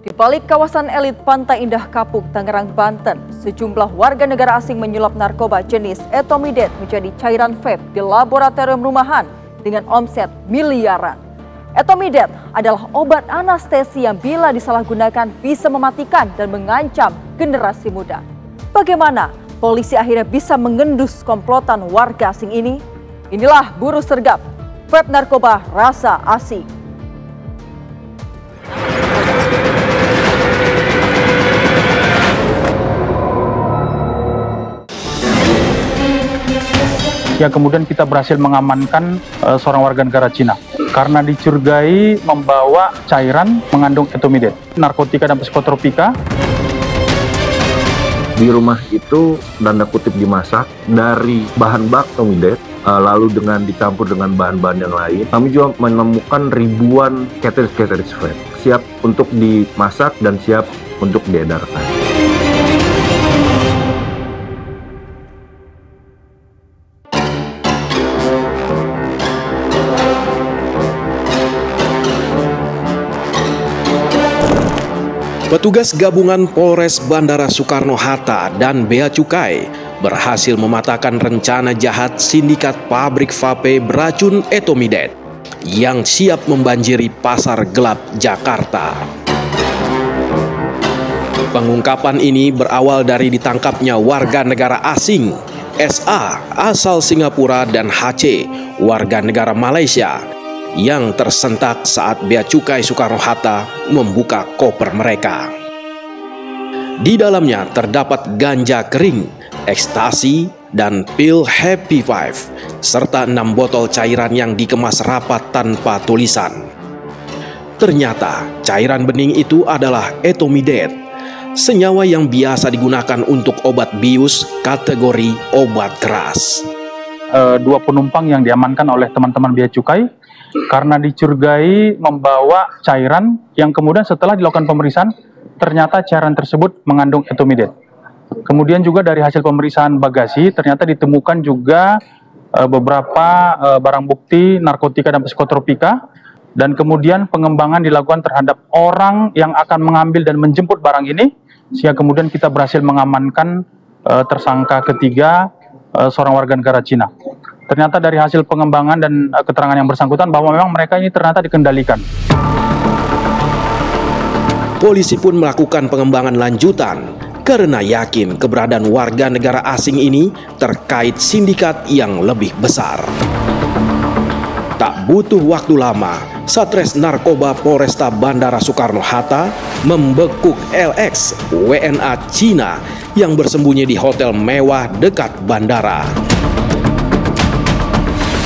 Di balik kawasan elit Pantai Indah Kapuk, Tangerang, Banten, sejumlah warga negara asing menyulap narkoba jenis etomidate menjadi cairan vape di laboratorium rumahan dengan omset miliaran. Etomidate adalah obat anestesi yang bila disalahgunakan bisa mematikan dan mengancam generasi muda. Bagaimana polisi akhirnya bisa mengendus komplotan warga asing ini? Inilah Buru Sergap, vape narkoba rasa asing. Ya, kemudian kita berhasil mengamankan seorang warga negara Cina karena dicurigai membawa cairan mengandung etomidate, narkotika dan psikotropika. Di rumah itu tanda kutip dimasak dari bahan baku etomidate, lalu dengan dicampur dengan bahan-bahan yang lain. Kami juga menemukan ribuan cartridge vape siap untuk dimasak dan siap untuk diedarkan. Petugas gabungan Polres Bandara Soekarno-Hatta dan Bea Cukai berhasil mematahkan rencana jahat sindikat pabrik vape beracun etomidate yang siap membanjiri pasar gelap Jakarta. Pengungkapan ini berawal dari ditangkapnya warga negara asing, SA asal Singapura dan HC warga negara Malaysia yang tersentak saat Bea Cukai Soekarno-Hatta membuka koper mereka. Di dalamnya terdapat ganja kering, ekstasi, dan pil Happy Five, serta 6 botol cairan yang dikemas rapat tanpa tulisan. Ternyata cairan bening itu adalah etomidate, senyawa yang biasa digunakan untuk obat bius kategori obat keras. 2 penumpang yang diamankan oleh teman-teman Bea Cukai karena dicurigai membawa cairan yang kemudian setelah dilakukan pemeriksaan ternyata cairan tersebut mengandung etomidate. Kemudian juga dari hasil pemeriksaan bagasi ternyata ditemukan juga beberapa barang bukti narkotika dan psikotropika, dan kemudian pengembangan dilakukan terhadap orang yang akan mengambil dan menjemput barang ini, sehingga kemudian kita berhasil mengamankan tersangka ketiga, seorang warga negara Cina. Ternyata dari hasil pengembangan dan keterangan yang bersangkutan bahwa memang mereka ini ternyata dikendalikan. Polisi pun melakukan pengembangan lanjutan karena yakin keberadaan warga negara asing ini terkait sindikat yang lebih besar. Tak butuh waktu lama, Satres Narkoba Polresta Bandara Soekarno-Hatta membekuk LX WNA Cina yang bersembunyi di hotel mewah dekat bandara.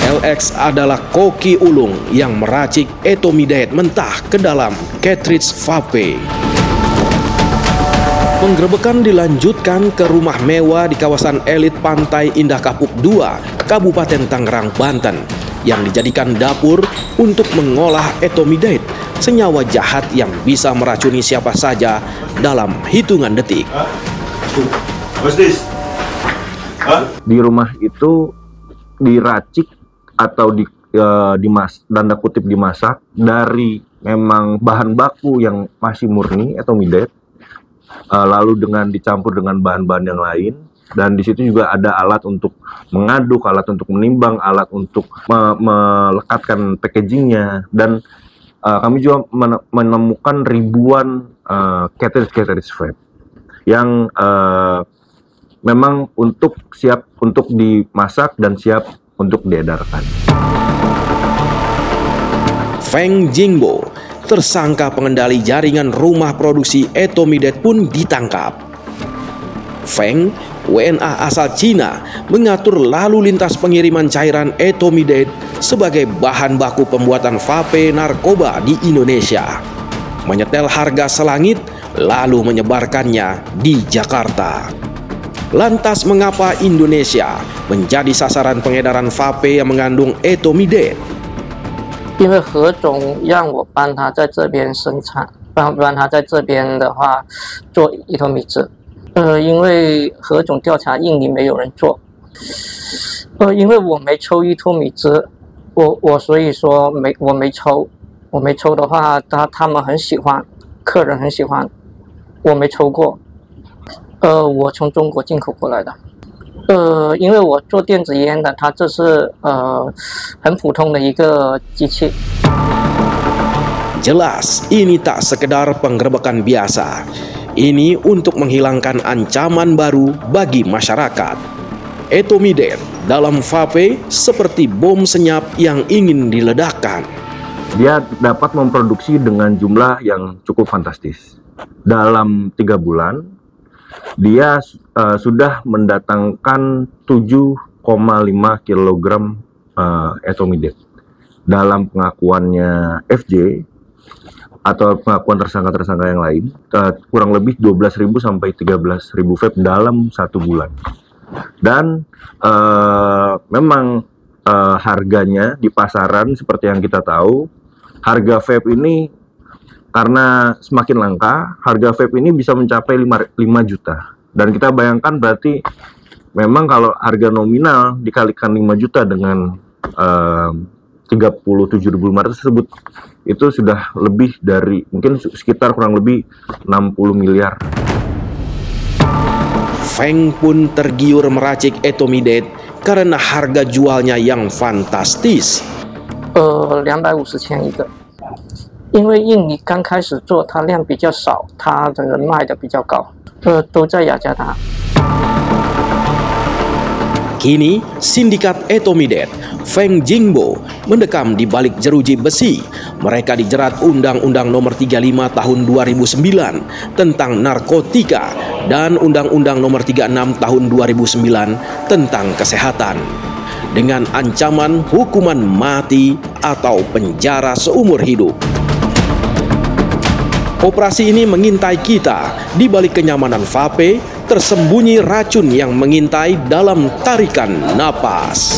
LX adalah koki ulung yang meracik etomidate mentah ke dalam cartridge vape. Penggerebekan dilanjutkan ke rumah mewah di kawasan elit Pantai Indah Kapuk 2, Kabupaten Tangerang, Banten, yang dijadikan dapur untuk mengolah etomidate, senyawa jahat yang bisa meracuni siapa saja dalam hitungan detik. Di rumah itu diracik atau tanda kutip dimasak dari memang bahan baku yang masih murni etomidate, lalu dengan dicampur dengan bahan-bahan yang lain, dan di situ juga ada alat untuk mengaduk, alat untuk menimbang, alat untuk melekatkan packagingnya, dan kami juga menemukan ribuan cartridge vape yang memang siap untuk dimasak dan siap untuk diedarkan. Feng Jingbo, tersangka pengendali jaringan rumah produksi etomidate pun ditangkap. Feng, WNA asal Cina, mengatur lalu lintas pengiriman cairan etomidate sebagai bahan baku pembuatan vape narkoba di Indonesia, menyetel harga selangit lalu menyebarkannya di Jakarta. Lantas mengapa Indonesia menjadi sasaran pengedaran vape yang mengandung etomidate? 因为何总让我帮他在这边生产，帮他在这边的话做伊托米制。因为何总调查印尼没有人做，因为我没抽伊托米制，我所以说我没抽的话，他们很喜欢，客人很喜欢，我没抽过。我从中国进口过来的。因为我做电子烟的，它这是很普通的一个机器。Jelas, ini tak sekedar penggerebekan biasa. Ini untuk menghilangkan ancaman baru bagi masyarakat. Etomidet dalam vape seperti bom senyap yang ingin diledakkan. Dia dapat memproduksi dengan jumlah yang cukup fantastis. Dalam 3 bulan, dia sudah mendatangkan 7,5 kg etomidet. Dalam pengakuannya FJ atau pengakuan tersangka-tersangka yang lain, kurang lebih 12.000 sampai 13.000 vape dalam 1 bulan. Dan memang harganya di pasaran seperti yang kita tahu, harga vape ini karena semakin langka, harga vape ini bisa mencapai 5 juta. Dan kita bayangkan berarti memang kalau harga nominal dikalikan 5 juta dengan 37.500 tersebut, itu sudah lebih dari mungkin sekitar kurang lebih 60 miliar. Feng pun tergiur meracik etomidet karena harga jualnya yang fantastis. 250千一个，因为印尼刚开始做，它量比较少，它这个卖的比较高，都在雅加达。 Kini, sindikat etomidet Feng Jingbo mendekam di balik jeruji besi. Mereka dijerat Undang-Undang Nomor 35 Tahun 2009 tentang narkotika dan Undang-Undang Nomor 36 Tahun 2009 tentang kesehatan. Dengan ancaman hukuman mati atau penjara seumur hidup. Operasi ini mengintai kita di balik kenyamanan vape, tersembunyi racun yang mengintai dalam tarikan napas.